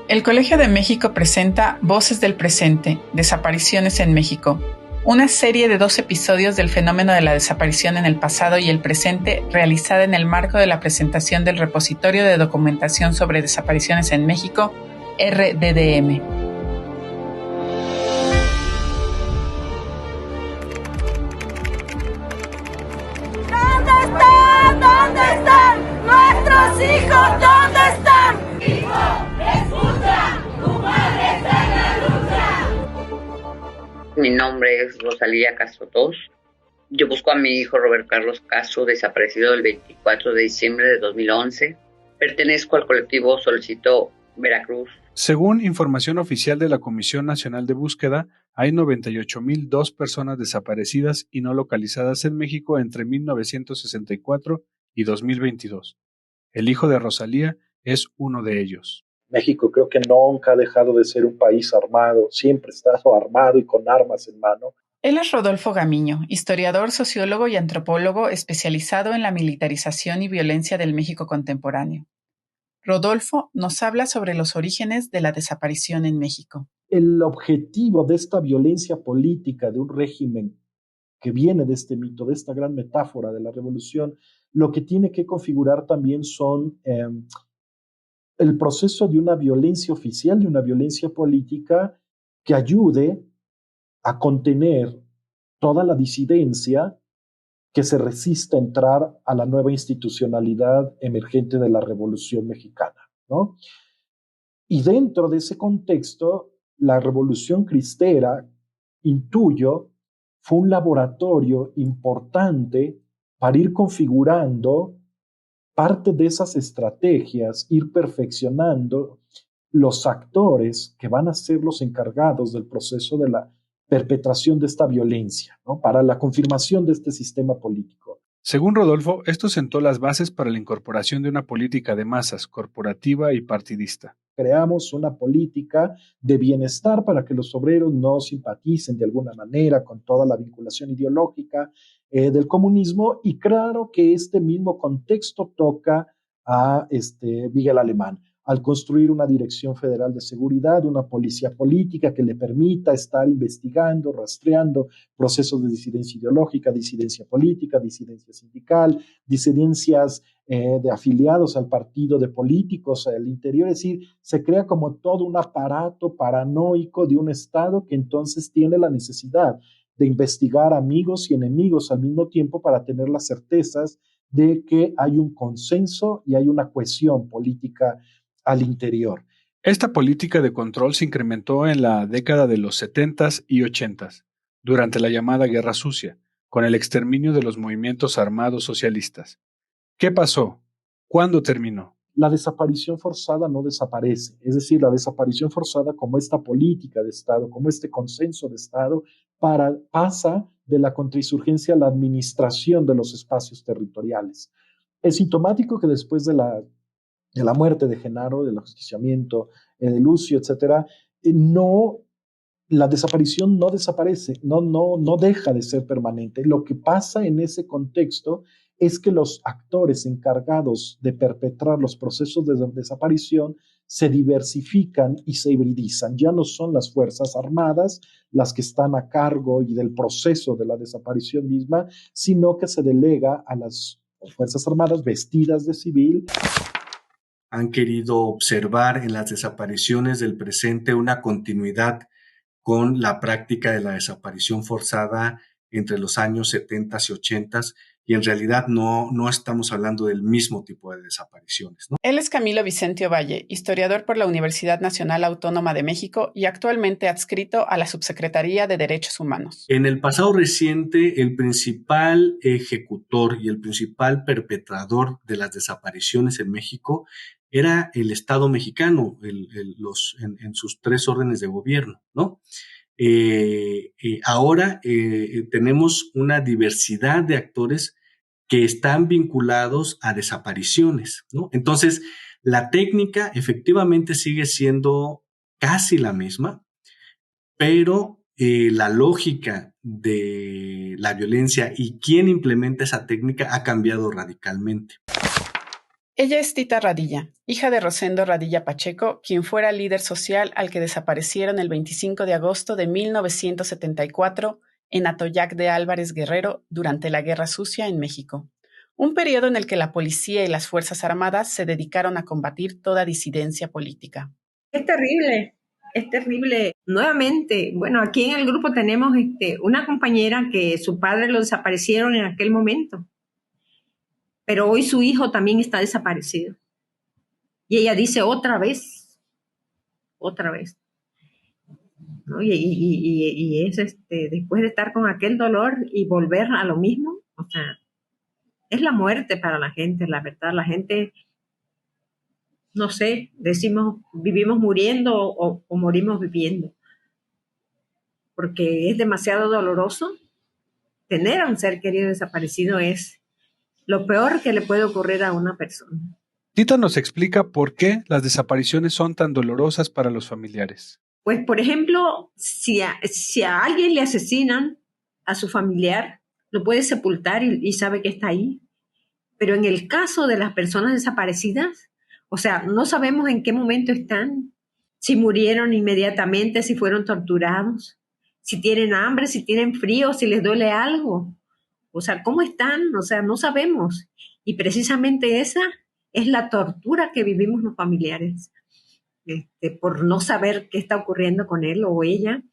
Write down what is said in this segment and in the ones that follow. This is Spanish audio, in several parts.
El Colegio de México presenta Voces del Presente, Desapariciones en México, una serie de 2 episodios del fenómeno de la desaparición en el pasado y el presente, realizada en el marco de la presentación del Repositorio de Documentación sobre Desapariciones en México, RDDM. ¿Dónde están nuestros hijos? ¿Dónde están? Mi nombre es Rosalía Castro Tos. Yo busco a mi hijo Roberto Carlos Castro, desaparecido el 24 de diciembre de 2011. Pertenezco al colectivo Solicito Veracruz. Según información oficial de la Comisión Nacional de Búsqueda, hay 98,002 personas desaparecidas y no localizadas en México entre 1964 y 2022. El hijo de Rosalía es uno de ellos. México creo que nunca ha dejado de ser un país armado, siempre ha estado armado y con armas en mano. Él es Rodolfo Gamiño, historiador, sociólogo y antropólogo especializado en la militarización y violencia del México contemporáneo. Rodolfo nos habla sobre los orígenes de la desaparición en México. El objetivo de esta violencia política de un régimen que viene de este mito, de esta gran metáfora de la revolución, lo que tiene que configurar también son el proceso de una violencia oficial, de una violencia política que ayude a contener toda la disidencia que se resiste a entrar a la nueva institucionalidad emergente de la Revolución Mexicana, ¿no? Y dentro de ese contexto, la Revolución Cristera, intuyo, fue un laboratorio importante para ir configurando parte de esas estrategias, ir perfeccionando los actores que van a ser los encargados del proceso de la perpetración de esta violencia, ¿no? Para la confirmación de este sistema político. Según Rodolfo, esto sentó las bases para la incorporación de una política de masas, corporativa y partidista. Creamos una política de bienestar para que los obreros no simpaticen de alguna manera con toda la vinculación ideológica del comunismo, y claro que este mismo contexto toca a Miguel Alemán al construir una Dirección Federal de Seguridad, una policía política que le permita estar investigando, rastreando procesos de disidencia ideológica, disidencia política, disidencia sindical, disidencias de afiliados al partido, de políticos al interior. Es decir, se crea como todo un aparato paranoico de un Estado que entonces tiene la necesidad de investigar amigos y enemigos al mismo tiempo para tener las certezas de que hay un consenso y hay una cohesión política al interior. Esta política de control se incrementó en la década de los 70s y 80s, durante la llamada Guerra Sucia, con el exterminio de los movimientos armados socialistas. ¿Qué pasó? ¿Cuándo terminó? La desaparición forzada no desaparece, es decir, la desaparición forzada como esta política de Estado, como este consenso de Estado, pasa de la contrainsurgencia a la administración de los espacios territoriales. Es sintomático que después de la muerte de Genaro, del ajusticiamiento de Lucio, etcétera, la desaparición no desaparece, no deja de ser permanente. Lo que pasa en ese contexto es que los actores encargados de perpetrar los procesos de desaparición se diversifican y se hibridizan. Ya no son las Fuerzas Armadas las que están a cargo y del proceso de la desaparición misma, sino que se delega a las Fuerzas Armadas vestidas de civil. Han querido observar en las desapariciones del presente una continuidad con la práctica de la desaparición forzada entre los años 70 y 80, y en realidad no estamos hablando del mismo tipo de desapariciones, ¿no? Él es Camilo Vicentio Valle, historiador por la Universidad Nacional Autónoma de México y actualmente adscrito a la Subsecretaría de Derechos Humanos. En el pasado reciente, el principal ejecutor y el principal perpetrador de las desapariciones en México era el Estado mexicano, en sus 3 órdenes de gobierno, ¿no? Ahora tenemos una diversidad de actores que están vinculados a desapariciones, ¿no? Entonces, la técnica efectivamente sigue siendo casi la misma, pero la lógica de la violencia y quién implementa esa técnica ha cambiado radicalmente. Ella es Tita Radilla, hija de Rosendo Radilla Pacheco, quien fuera líder social al que desaparecieron el 25 de agosto de 1974 en Atoyac de Álvarez Guerrero durante la Guerra Sucia en México, un periodo en el que la policía y las Fuerzas Armadas se dedicaron a combatir toda disidencia política. Es terrible. Nuevamente, bueno, aquí en el grupo tenemos una compañera que su padre lo desaparecieron en aquel momento, pero hoy su hijo también está desaparecido. Y ella dice otra vez, ¿no? Y es después de estar con aquel dolor y volver a lo mismo, o sea, es la muerte para la gente, la verdad. La gente, no sé, decimos vivimos muriendo o morimos viviendo, porque es demasiado doloroso. Tener a un ser querido desaparecido es lo peor que le puede ocurrir a una persona. Tita nos explica por qué las desapariciones son tan dolorosas para los familiares. Pues, por ejemplo, si a alguien le asesinan a su familiar, lo puede sepultar y sabe que está ahí. Pero en el caso de las personas desaparecidas, o sea, no sabemos en qué momento están, si murieron inmediatamente, si fueron torturados, si tienen hambre, si tienen frío, si les duele algo. O sea, ¿cómo están? O sea, no sabemos. Y precisamente esa es la tortura que vivimos los familiares, por no saber qué está ocurriendo con él o ella,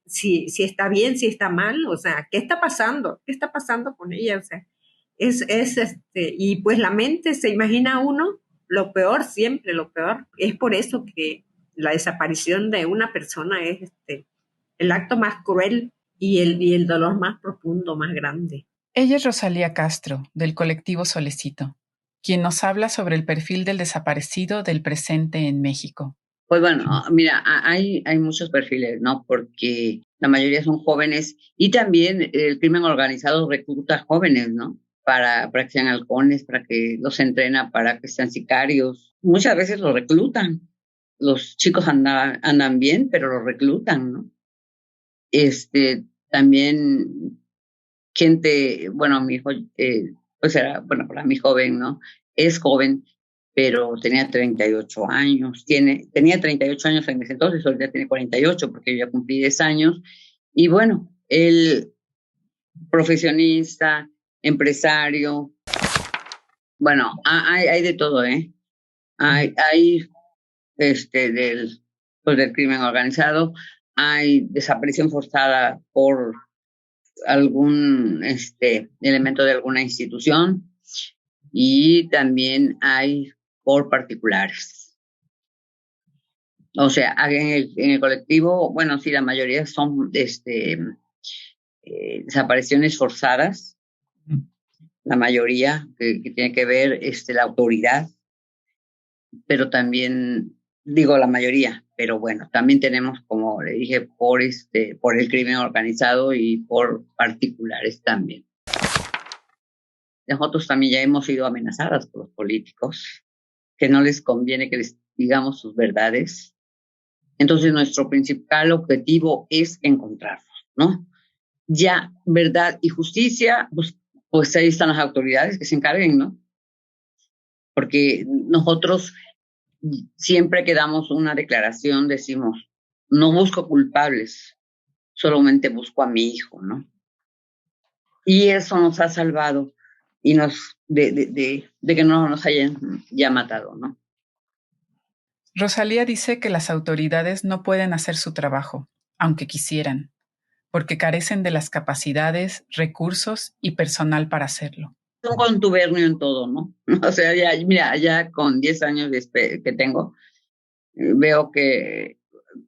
si está bien, si está mal, o sea, ¿qué está pasando? ¿Qué está pasando con ella? O sea, y pues la mente se imagina uno lo peor siempre, lo peor. Es por eso que la desaparición de una persona es el acto más cruel y el dolor más profundo, más grande. Ella es Rosalía Castro, del colectivo Solecito, quien nos habla sobre el perfil del desaparecido del presente en México. Pues bueno, mira, hay muchos perfiles, ¿no? Porque la mayoría son jóvenes y también el crimen organizado recluta jóvenes, ¿no? Para que sean halcones, para que los entrena, para que sean sicarios. Muchas veces los reclutan. Los chicos andan bien, pero los reclutan, ¿no? También gente, bueno, mi hijo, pues era, bueno, para mí joven, ¿no? Es joven, pero tenía 38 años. Tenía 38 años en ese entonces, ahorita tiene 48 porque yo ya cumplí 10 años. Y bueno, él, profesionista, empresario, bueno, hay de todo, ¿eh? Hay del crimen organizado, hay desaparición forzada por algún elemento de alguna institución y también hay por particulares. O sea, en el colectivo, bueno, sí, la mayoría son desapariciones forzadas, la mayoría que tiene que ver la autoridad, pero también, digo la mayoría, pero bueno, también tenemos, como le dije, por el crimen organizado y por particulares también. Nosotros también ya hemos sido amenazadas por los políticos, que no les conviene que les digamos sus verdades. Entonces, nuestro principal objetivo es encontrarlos, ¿no? Ya, verdad y justicia, pues ahí están las autoridades que se encarguen, ¿no? Porque nosotros siempre que damos una declaración decimos, no busco culpables, solamente busco a mi hijo, ¿no? Y eso nos ha salvado y de que no nos hayan ya matado, ¿no? Rosalía dice que las autoridades no pueden hacer su trabajo, aunque quisieran, porque carecen de las capacidades, recursos y personal para hacerlo. Un contubernio en todo, ¿no? O sea, ya con 10 años que tengo, veo que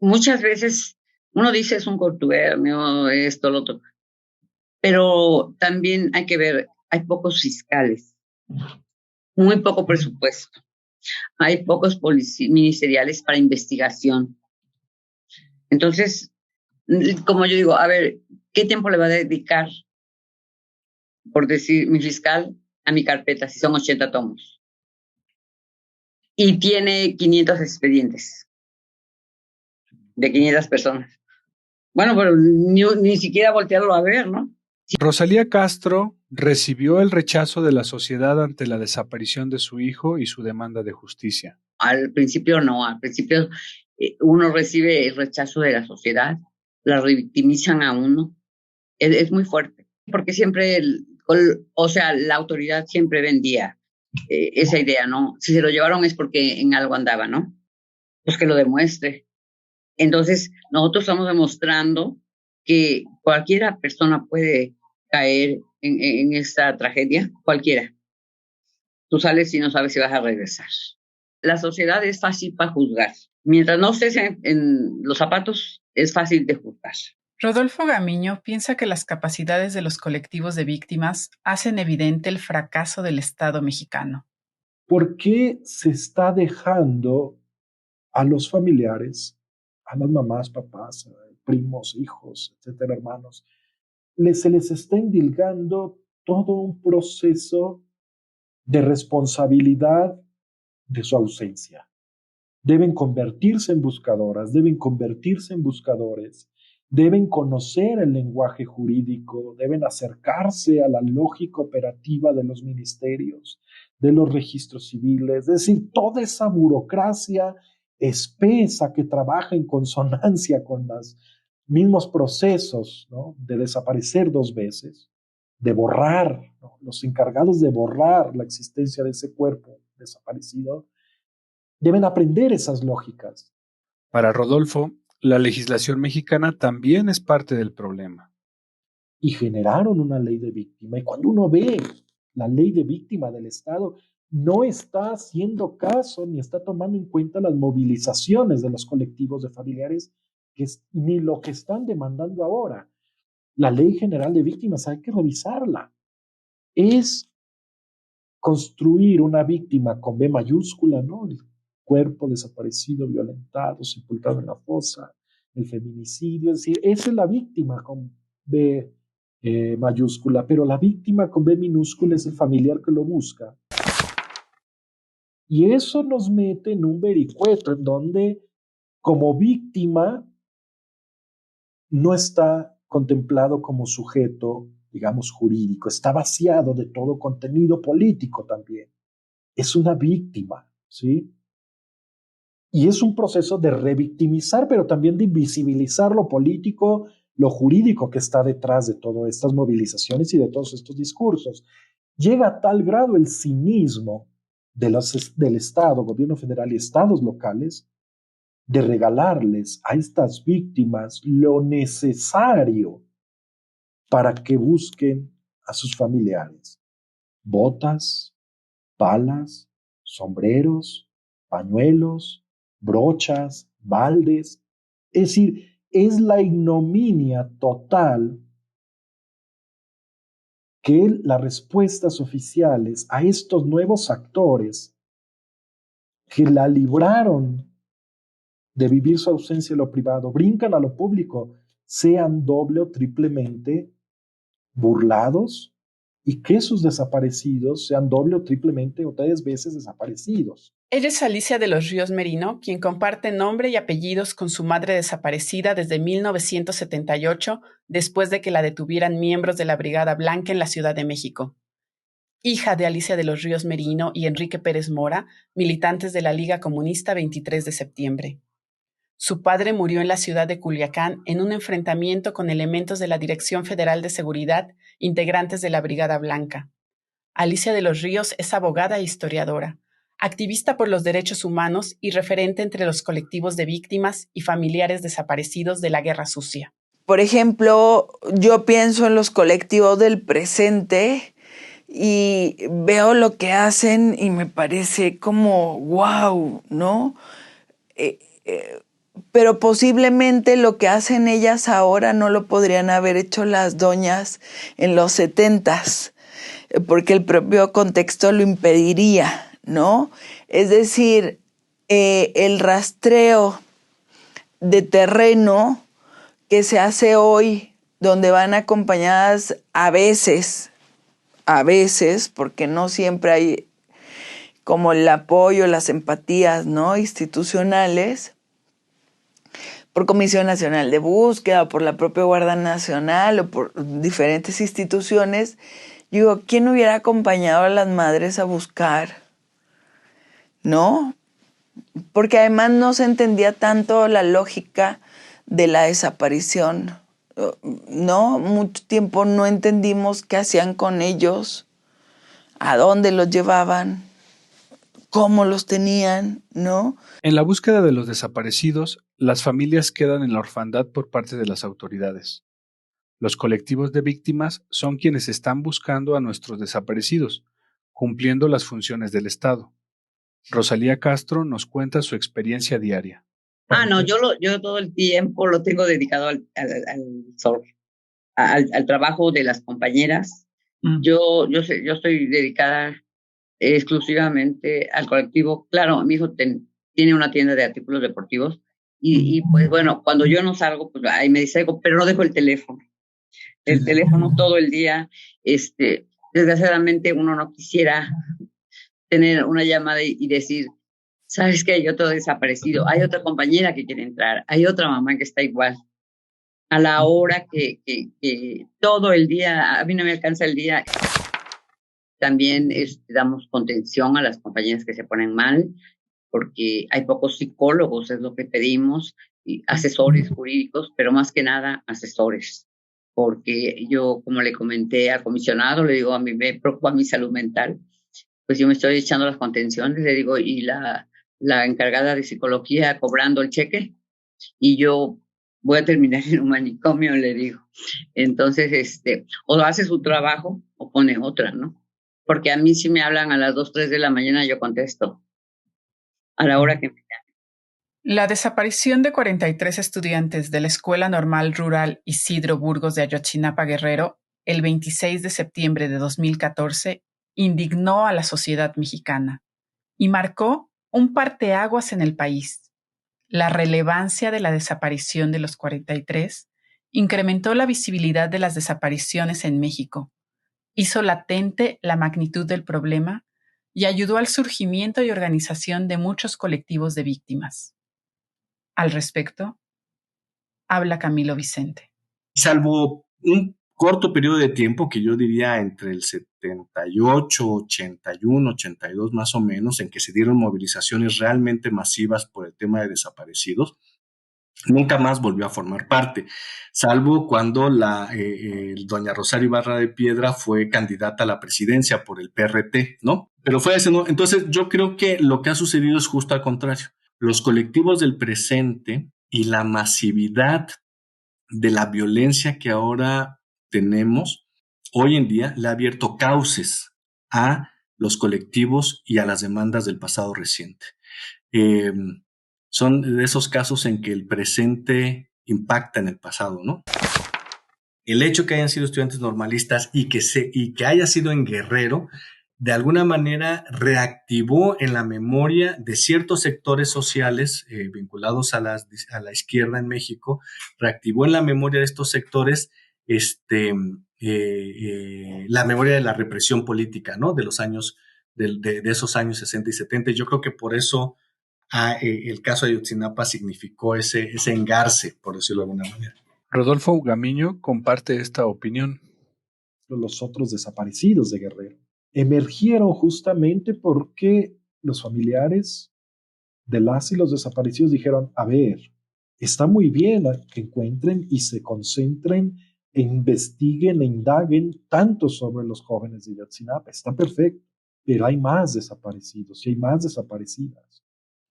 muchas veces uno dice es un contubernio, esto, lo otro, pero también hay que ver, hay pocos fiscales, muy poco presupuesto, hay pocos ministeriales para investigación. Entonces, como yo digo, a ver, ¿qué tiempo le va a dedicar, por decir, mi fiscal a mi carpeta si son 80 tomos? Y tiene 500 expedientes de 500 personas. Bueno, pero ni siquiera voltearlo a ver, ¿no? Rosalía Castro recibió el rechazo de la sociedad ante la desaparición de su hijo y su demanda de justicia. Al principio no, al principio uno recibe el rechazo de la sociedad, la revictimizan a uno. Es muy fuerte, porque siempre, la autoridad siempre vendía esa idea, ¿no? Si se lo llevaron es porque en algo andaba, ¿no? Pues que lo demuestre. Entonces, nosotros estamos demostrando que cualquiera persona puede caer en esta tragedia, cualquiera. Tú sales y no sabes si vas a regresar. La sociedad es fácil para juzgar. Mientras no estés en los zapatos, es fácil de juzgar. Rodolfo Gamiño piensa que las capacidades de los colectivos de víctimas hacen evidente el fracaso del Estado mexicano. ¿Por qué se está dejando a los familiares, a las mamás, papás, primos, hijos, etcétera, hermanos, se les está indilgando todo un proceso de responsabilidad de su ausencia? Deben convertirse en buscadoras, deben convertirse en buscadores, deben conocer el lenguaje jurídico, deben acercarse a la lógica operativa de los ministerios, de los registros civiles, es decir, toda esa burocracia espesa que trabaja en consonancia con los mismos procesos, ¿no?, de desaparecer 2 veces, de borrar, ¿no?, los encargados de borrar la existencia de ese cuerpo desaparecido, deben aprender esas lógicas. Para Rodolfo, la legislación mexicana también es parte del problema. Y generaron una ley de víctima. Y cuando uno ve la ley de víctima del Estado, no está haciendo caso ni está tomando en cuenta las movilizaciones de los colectivos de familiares, ni lo que están demandando ahora. La Ley General de Víctimas hay que revisarla. Es construir una víctima con B mayúscula, ¿no? El cuerpo desaparecido, violentado, sepultado en la fosa, el feminicidio, es decir, esa es la víctima con B mayúscula, pero la víctima con B minúscula es el familiar que lo busca. Y eso nos mete en un vericueto en donde como víctima no está contemplado como sujeto, digamos, jurídico, está vaciado de todo contenido político también. Es una víctima, ¿sí? Y es un proceso de revictimizar, pero también de invisibilizar lo político, lo jurídico que está detrás de todas estas movilizaciones y de todos estos discursos. Llega a tal grado el cinismo del Estado, gobierno federal y estados locales, de regalarles a estas víctimas lo necesario para que busquen a sus familiares. Botas, palas, sombreros, pañuelos, brochas, baldes. Es decir, es la ignominia total que las respuestas oficiales a estos nuevos actores que la libraron de vivir su ausencia en lo privado, brincan a lo público, sean doble o triplemente burlados y que sus desaparecidos sean doble o triplemente o 3 veces desaparecidos. Ella es Alicia de los Ríos Merino, quien comparte nombre y apellidos con su madre desaparecida desde 1978, después de que la detuvieran miembros de la Brigada Blanca en la Ciudad de México. Hija de Alicia de los Ríos Merino y Enrique Pérez Mora, militantes de la Liga Comunista 23 de septiembre. Su padre murió en la ciudad de Culiacán en un enfrentamiento con elementos de la Dirección Federal de Seguridad, integrantes de la Brigada Blanca. Alicia de los Ríos es abogada e historiadora, activista por los derechos humanos y referente entre los colectivos de víctimas y familiares desaparecidos de la Guerra Sucia. Por ejemplo, yo pienso en los colectivos del presente y veo lo que hacen y me parece como wow, ¿no? Pero posiblemente lo que hacen ellas ahora no lo podrían haber hecho las doñas en los 70s, porque el propio contexto lo impediría, ¿no? Es decir, el rastreo de terreno que se hace hoy, donde van acompañadas a veces, porque no siempre hay como el apoyo, las empatías, ¿no?, institucionales, por Comisión Nacional de Búsqueda, o por la propia Guardia Nacional, o por diferentes instituciones. Yo digo, ¿quién hubiera acompañado a las madres a buscar? ¿No? Porque además no se entendía tanto la lógica de la desaparición, ¿no? Mucho tiempo no entendimos qué hacían con ellos, a dónde los llevaban, cómo los tenían, ¿no? En la búsqueda de los desaparecidos, las familias quedan en la orfandad por parte de las autoridades. Los colectivos de víctimas son quienes están buscando a nuestros desaparecidos, cumpliendo las funciones del Estado. Rosalía Castro nos cuenta su experiencia diaria. No, yo todo el tiempo lo tengo dedicado al trabajo de las compañeras. Yo estoy dedicada exclusivamente al colectivo. Claro, mi hijo tiene una tienda de artículos deportivos y pues bueno, cuando yo no salgo, pues ahí me distraigo, pero no dejo el teléfono. El teléfono todo el día. Desgraciadamente uno no quisiera tener una llamada y decir, ¿sabes qué? Hay otro desaparecido, hay otra compañera que quiere entrar, hay otra mamá que está igual. A la hora que todo el día, a mí no me alcanza el día. También damos contención a las compañeras que se ponen mal, porque hay pocos psicólogos, es lo que pedimos, y asesores jurídicos, pero más que nada asesores. Porque yo, como le comenté al comisionado, le digo, a mí me preocupa mi salud mental, pues yo me estoy echando las contenciones, le digo, y la encargada de psicología cobrando el cheque, y yo voy a terminar en un manicomio, le digo. Entonces, o hace su trabajo o pone otra, ¿no? Porque a mí si me hablan a las 2, 3 de la mañana, yo contesto a la hora que me llamen. La desaparición de 43 estudiantes de la Escuela Normal Rural Isidro Burgos de Ayotzinapa, Guerrero, el 26 de septiembre de 2014, indignó a la sociedad mexicana y marcó un parteaguas en el país. La relevancia de la desaparición de los 43 incrementó la visibilidad de las desapariciones en México, hizo latente la magnitud del problema y ayudó al surgimiento y organización de muchos colectivos de víctimas. Al respecto, habla Camilo Vicente. Salvo un corto periodo de tiempo, que yo diría entre el 78, 81, 82 más o menos, en que se dieron movilizaciones realmente masivas por el tema de desaparecidos, nunca más volvió a formar parte, salvo cuando doña Rosario Ibarra de Piedra fue candidata a la presidencia por el PRT, ¿no? Pero fue ese, ¿no? Entonces yo creo que lo que ha sucedido es justo al contrario. Los colectivos del presente y la masividad de la violencia que ahora tenemos, hoy en día le ha abierto cauces a los colectivos y a las demandas del pasado reciente. Son de esos casos en que el presente impacta en el pasado, ¿no? El hecho que hayan sido estudiantes normalistas y que haya sido en Guerrero, de alguna manera reactivó en la memoria de ciertos sectores sociales vinculados a la izquierda en México, reactivó en la memoria de estos sectores la memoria de la represión política, ¿no? De los años, de esos años 60 y 70. Yo creo que por eso el caso de Ayotzinapa significó ese engarce, por decirlo de alguna manera. Rodolfo Gamiño comparte esta opinión. Los otros desaparecidos de Guerrero emergieron justamente porque los familiares de las y los desaparecidos dijeron, a ver, está muy bien que encuentren y se concentren e investiguen e indaguen tanto sobre los jóvenes de Ayotzinapa, está perfecto, pero hay más desaparecidos y hay más desaparecidas.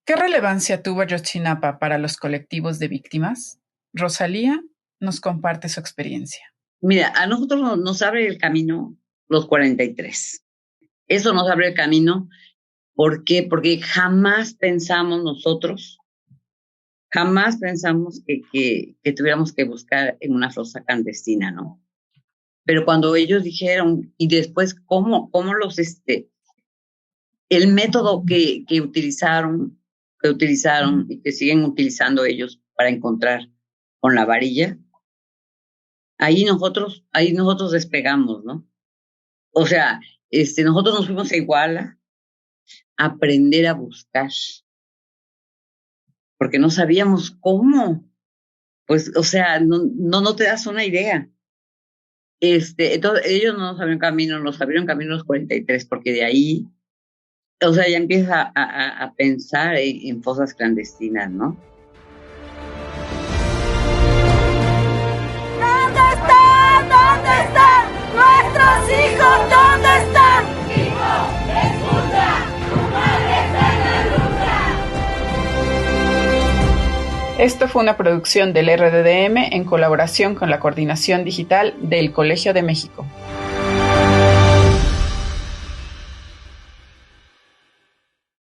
¿Qué relevancia tuvo Ayotzinapa para los colectivos de víctimas? Rosalía nos comparte su experiencia. Mira, a nosotros nos abre el camino los 43. Eso nos abre el camino. ¿Por qué? Porque jamás pensamos nosotros, que tuviéramos que buscar en una fosa clandestina, ¿no? Pero cuando ellos dijeron, y después cómo los, el método que utilizaron y que siguen utilizando ellos para encontrar con la varilla, ahí nosotros despegamos, ¿no? O sea, nosotros nos fuimos a Iguala a aprender a buscar, porque no sabíamos cómo. pues, o sea, no te das una idea. Entonces, ellos no nos abrieron camino los 43, porque de ahí, o sea, ya empieza a pensar en fosas clandestinas, ¿no? ¿Dónde están? ¿Dónde están? ¡Nuestros hijos! ¿Dónde están? ¡Hijo, escucha! ¡Tu madre está en la lucha! Esto fue una producción del RDDM en colaboración con la Coordinación Digital del Colegio de México.